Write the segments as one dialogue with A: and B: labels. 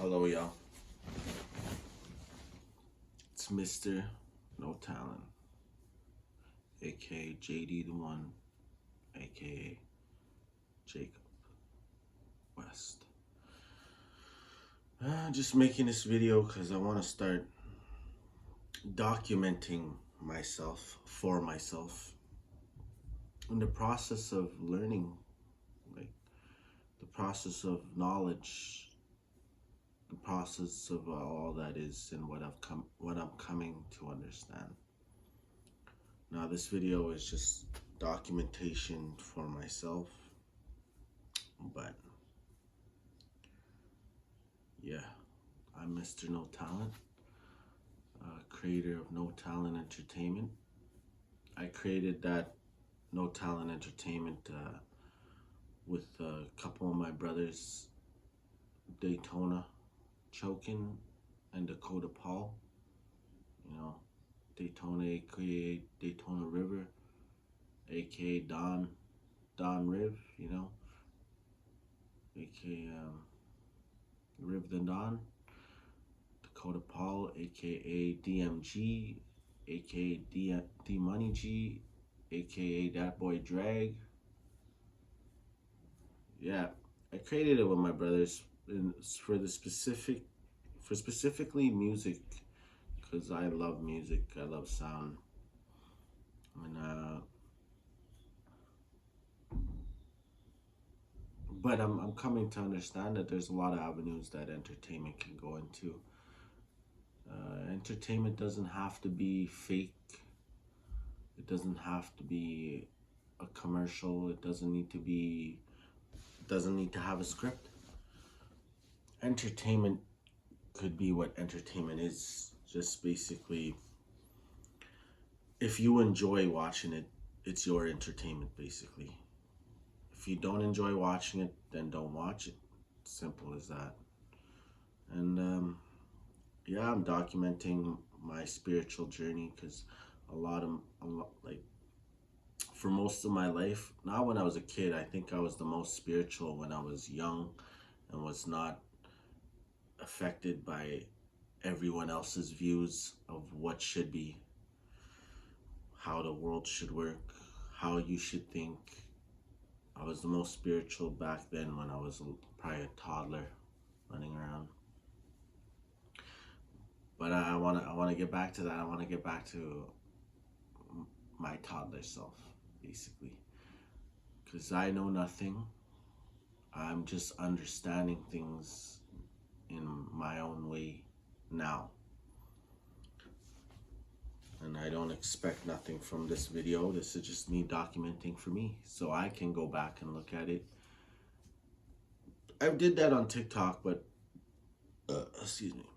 A: Hello, y'all. It's Mr. No Talent, aka JD the One, aka Jacob West. Just making this video because I want to start documenting myself for myself in the process of learning, like the process of knowledge, the process of all that is, and what I'm coming to understand. Now, this video is just documentation for myself, but yeah, I'm Mr. No Talent, creator of No Talent Entertainment. I created that No Talent Entertainment with a couple of my brothers, Daytona Chokin and Dakota Paul. You know, Daytona, aka Daytona River, aka Don Riv, you know, aka Riv the Don. Dakota Paul, aka DMG, aka D Money G, aka That Boy Drag. Yeah, I created it with my brothers for specifically music, because I love music, I love sound, and but I'm coming to understand that there's a lot of avenues that entertainment can go into. Entertainment doesn't have to be fake. It doesn't have to be a commercial. It doesn't need to have a script. Entertainment could be what entertainment is. Just basically, if you enjoy watching it, it's your entertainment, basically. If you don't enjoy watching it, then don't watch it. Simple as that. And yeah, I'm documenting my spiritual journey because like, for most of my life, not when I was a kid, I think I was the most spiritual when I was young and was not affected by everyone else's views of what should be, how the world should work, how you should think. I was the most spiritual back then when I was probably a toddler running around. But I want to get back to that. I want to get back to my toddler self, basically, because I know nothing. I'm just understanding things in my own way now. And I don't expect nothing from this video. This is just me documenting for me, so I can go back and look at it. I did that on TikTok, but excuse me.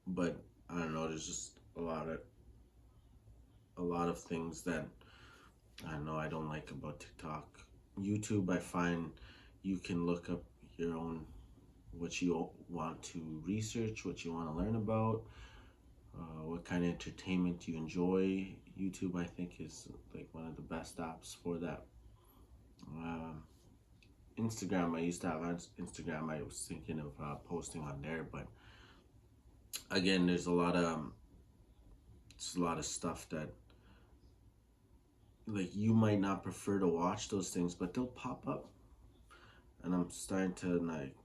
A: But I don't know. There's just a lot of things that I know I don't like about TikTok. YouTube, I find you can look up your own, what you want to research, what you want to learn about, what kind of entertainment you enjoy. YouTube, I think, is like one of the best apps for that. Instagram, I used to have Instagram. I was thinking of posting on there, but again, there's a lot of stuff that, like, you might not prefer to watch those things, but they'll pop up, and I'm starting to like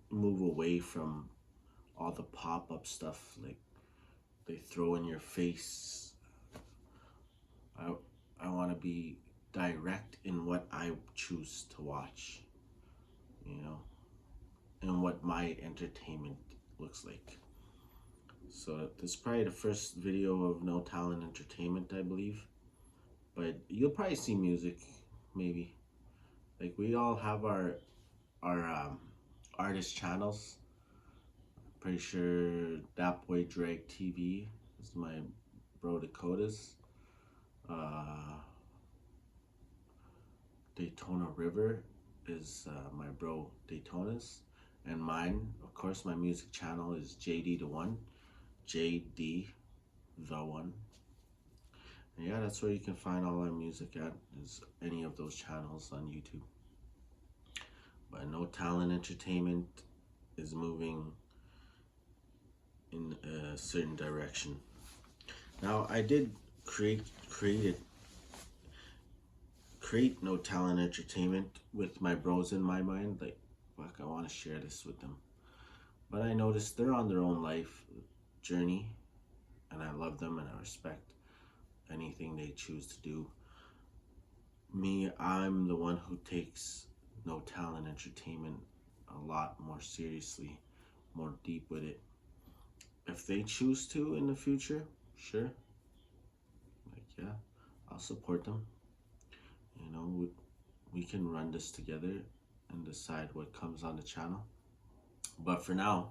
A: move away from all the pop-up stuff like they throw in your face. I want to be direct in what I choose to watch, you know, and what my entertainment looks like. So this is probably the first video of No Talent Entertainment, I believe. But you'll probably see music, maybe. Like, we all have our artist channels. Pretty sure That Boy Drag TV is my bro Dakota's. Daytona River is my bro Daytona's. And mine, of course, my music channel is JD the One. JD the One. And yeah, that's where you can find all our music at, is any of those channels on YouTube. But no No Talent Entertainment is moving in a certain direction. Now, I did create created create No Talent Entertainment with my bros in my mind. Like, fuck, I want to share this with them. But I noticed they're on their own life journey, and I love them and I respect anything they choose to do. Me, I'm the one who takes No Talent Entertainment a lot more seriously, more deep with it. If they choose to in the future, sure, like, yeah, I'll support them. You know, we can run this together and decide what comes on the channel. But for now,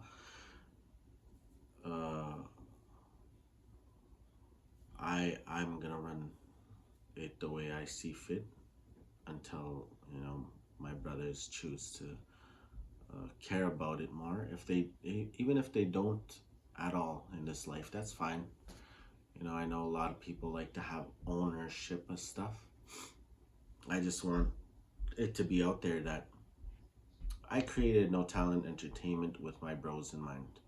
A: uh, I'm gonna run it the way I see fit until my brothers choose to care about it more. If they even if they don't at all in this life, that's fine. I know a lot of people like to have ownership of stuff. I just want it to be out there that I created No Talent Entertainment with my bros in mind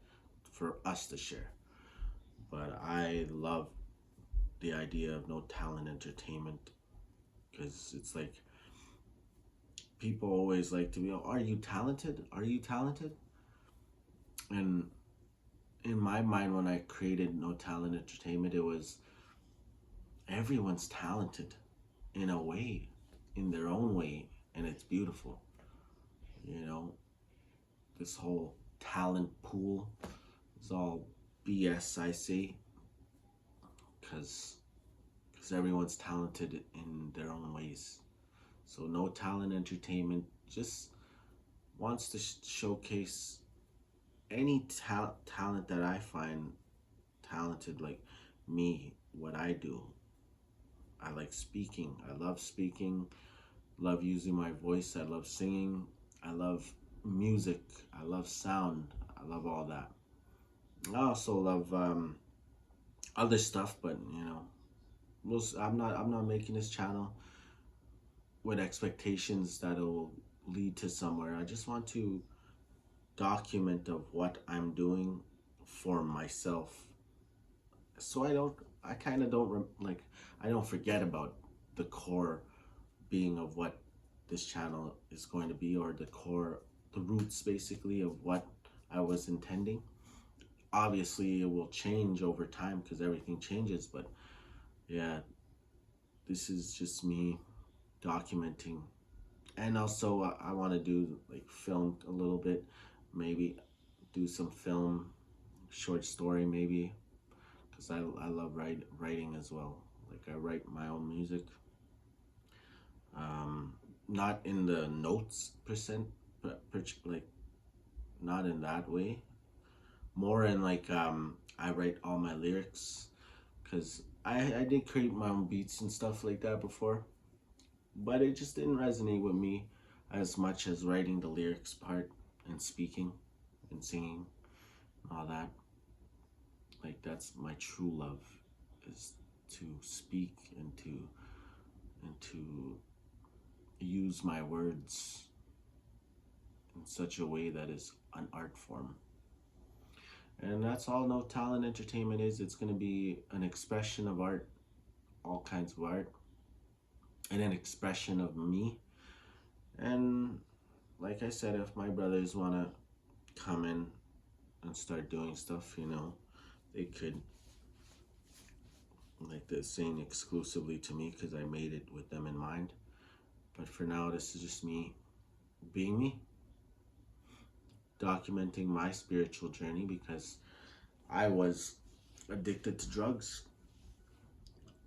A: for us to share. But I love the idea of No Talent Entertainment because it's like people always like to be, oh, are you talented? Are you talented? And in my mind, when I created No Talent Entertainment, it was everyone's talented in a way, in their own way, and it's beautiful. You know, this whole talent pool is all BS, I say, because everyone's talented in their own ways. So No Talent Entertainment just wants to showcase any talent that I find talented, like me, what I do. I like speaking. I love speaking. Love using my voice. I love singing. I love music. I love sound. I love all that. I also love other stuff, but I'm not making this channel with expectations that it will lead to somewhere. I just want to document of what I'm doing for myself, so I kind of don't I don't forget about the core being of what this channel is going to be, or the roots basically of what I was intending. Obviously it will change over time because everything changes, but yeah, this is just me documenting. And also I want to do like film a little bit, maybe do some film, short story maybe, because I love writing as well. Like I write my own music, not in the notes percent, but like not in that way, more in like I write all my lyrics, because I did create my own beats and stuff like that before, but it just didn't resonate with me as much as writing the lyrics part and speaking and singing and all that. Like that's my true love, is to speak and to use my words in such a way that is an art form. And that's all No Talent Entertainment is. It's going to be an expression of art, all kinds of art, and an expression of me. And like I said, if my brothers want to come in and start doing stuff, they could. Like they're saying exclusively to me because I made it with them in mind. But for now, this is just me being me, documenting my spiritual journey, because I was addicted to drugs.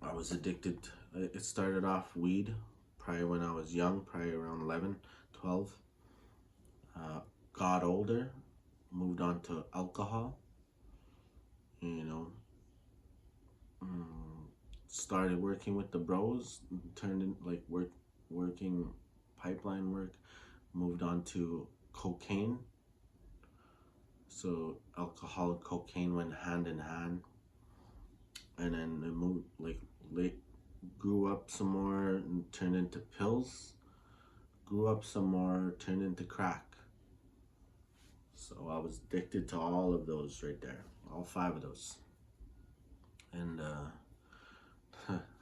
A: I was addicted. It started off weed, probably when I was young, probably around 11, 12. Got older, moved on to alcohol, you know, started working with the bros, turned in like working pipeline work, moved on to cocaine. So alcohol and cocaine went hand in hand, and then it moved like late, grew up some more and turned into pills. grew up some more, turned into crack. So I was addicted to all of those right there, all five of those. And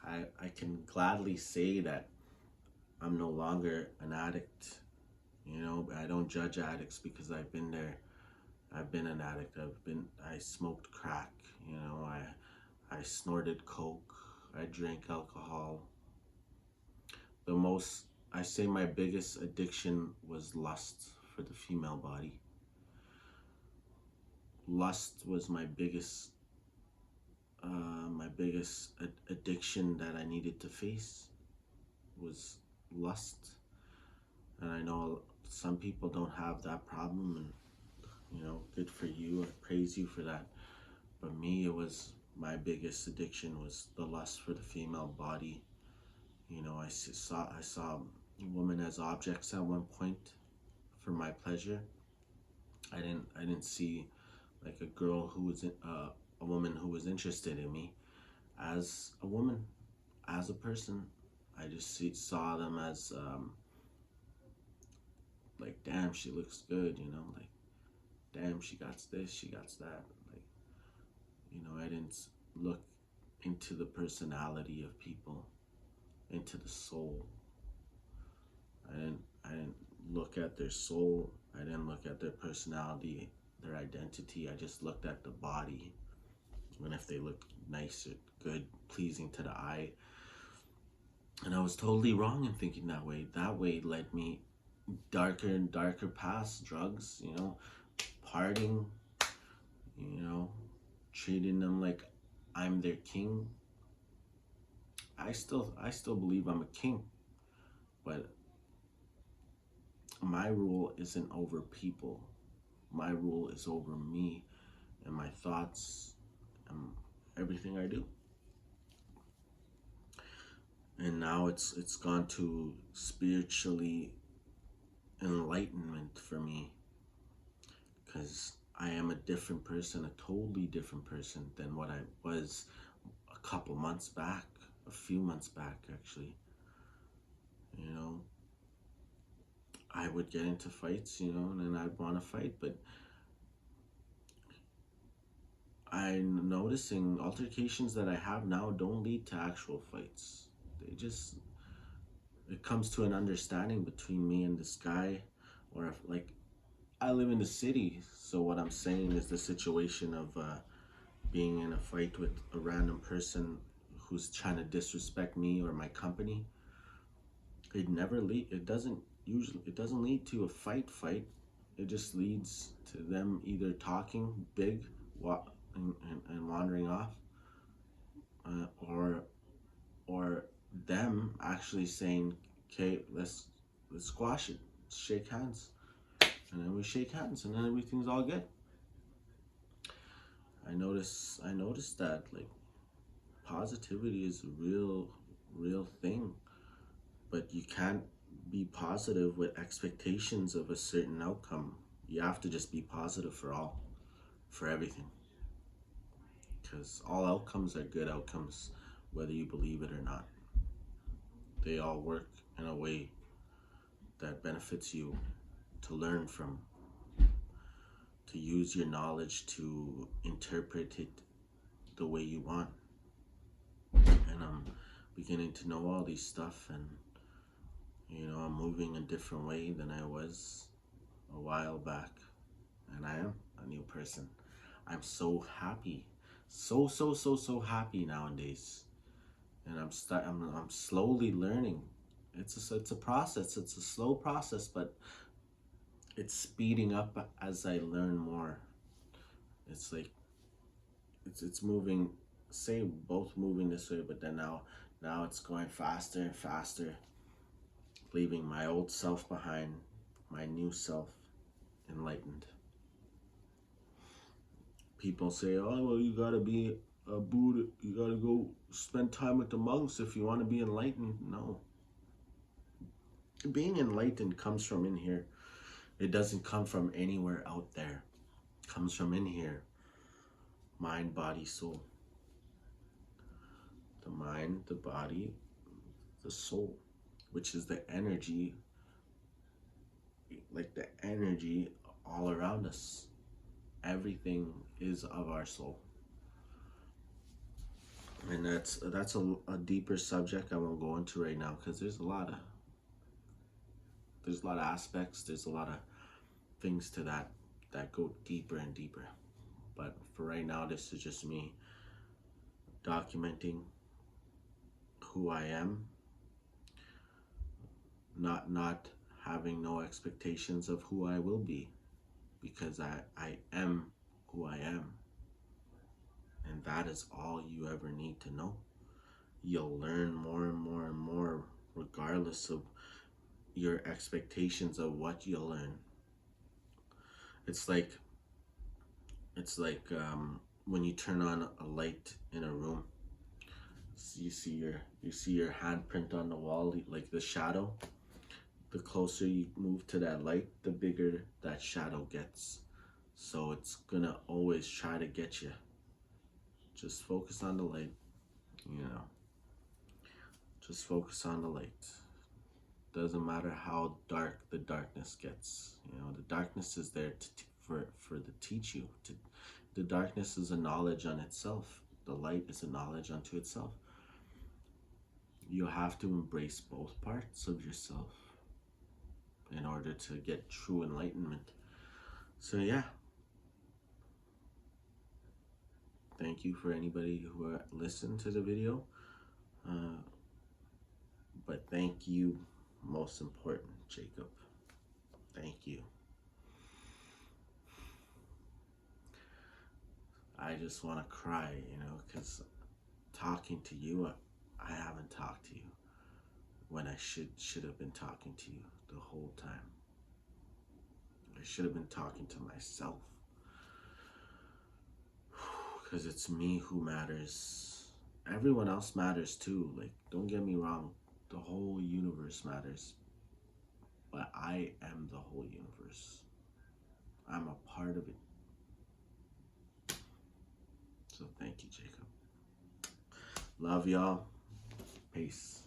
A: I can gladly say that I'm no longer an addict. You know, I don't judge addicts because I've been there. I've been an addict. I smoked crack. You know, I snorted coke. I drank alcohol. The most, I say my biggest addiction was lust for the female body. Lust was my biggest addiction that I needed to face was lust. And I know some people don't have that problem, and you know, good for you. I praise you for that. But me, it was my biggest addiction was the lust for the female body. You know, I saw women as objects at one point for my pleasure. I didn't see like a girl who was a woman who was interested in me as a woman, as a person. I just saw them as like, damn, she looks good, you know, like, damn, she got this, she got that. Like, you know, I didn't look into the personality of people, into the soul. I didn't look at their soul. I didn't look at their personality, their identity. I just looked at the body. And if they look nice or good, pleasing to the eye. And I was totally wrong in thinking that way. That way led me darker and darker paths, drugs, you know, partying, you know, treating them like I'm their king. I still believe I'm a king, but my rule isn't over people. My rule is over me and my thoughts and everything I do. And now it's gone to spiritually enlightenment for me, because I am a different person, a totally different person than what I was a couple months back, a few months back actually. You know, I would get into fights, you know, and then I'd want to fight, but I'm noticing altercations that I have now don't lead to actual fights. They just, it comes to an understanding between me and this guy, or if, like, I live in the city, so what I'm saying is the situation of being in a fight with a random person who's trying to disrespect me or my company. It doesn't lead to a fight. It just leads to them either talking big and wandering off, or them actually saying, "Okay, let's squash it, let's shake hands," and then we shake hands, and then everything's all good. I noticed that, like, positivity is a real thing, but you can't be positive with expectations of a certain outcome. You have to just be positive for everything, because all outcomes are good outcomes, whether you believe it or not. They all work in a way that benefits you, to learn from, to use your knowledge to interpret it the way you want. And I'm beginning to know all these stuff, and you know, I'm moving a different way than I was a while back, and I am a new person. I'm so happy, so happy nowadays, and I'm slowly learning. It's a process. It's a slow process, but it's speeding up as I learn more. It's like it's moving, say both moving this way, but then now it's going faster and faster, leaving my old self behind, my new self enlightened. People say, "Oh, well, you gotta be a Buddha. You gotta go spend time with the monks if you want to be enlightened." No, being enlightened comes from in here. It doesn't come from anywhere out there. It comes from in here. Mind, body, soul. The mind, the body, the soul, which is the energy like the energy all around us. Everything is of our soul. And that's a deeper subject I won't go into right now, because there's a lot of aspects, there's a lot of things to that go deeper and deeper. But for right now, this is just me documenting who I am, not having no expectations of who I will be, because I am who I am, and that is all you ever need to know. You'll learn more and more and more regardless of your expectations of what you'll learn. It's like when you turn on a light in a room. You see your handprint on the wall, like the shadow. The closer you move to that light, the bigger that shadow gets. So it's gonna always try to get you. Just focus on the light, you know. Just focus on the light. Doesn't matter how dark the darkness gets. You know, the darkness is there to teach you. The darkness is a knowledge on itself. The light is a knowledge unto itself. You have to embrace both parts of yourself in order to get true enlightenment. So yeah, thank you for anybody who listened to the video. But thank you, most important, Jacob. Thank you. I just want to cry, because talking to you, I haven't talked to you when I should have been talking to you the whole time. I should have been talking to myself, because it's me who matters. Everyone else matters too. Like, don't get me wrong, the whole universe matters, but I am the whole universe. I'm a part of it. So thank you, Jacob. Love y'all. Peace.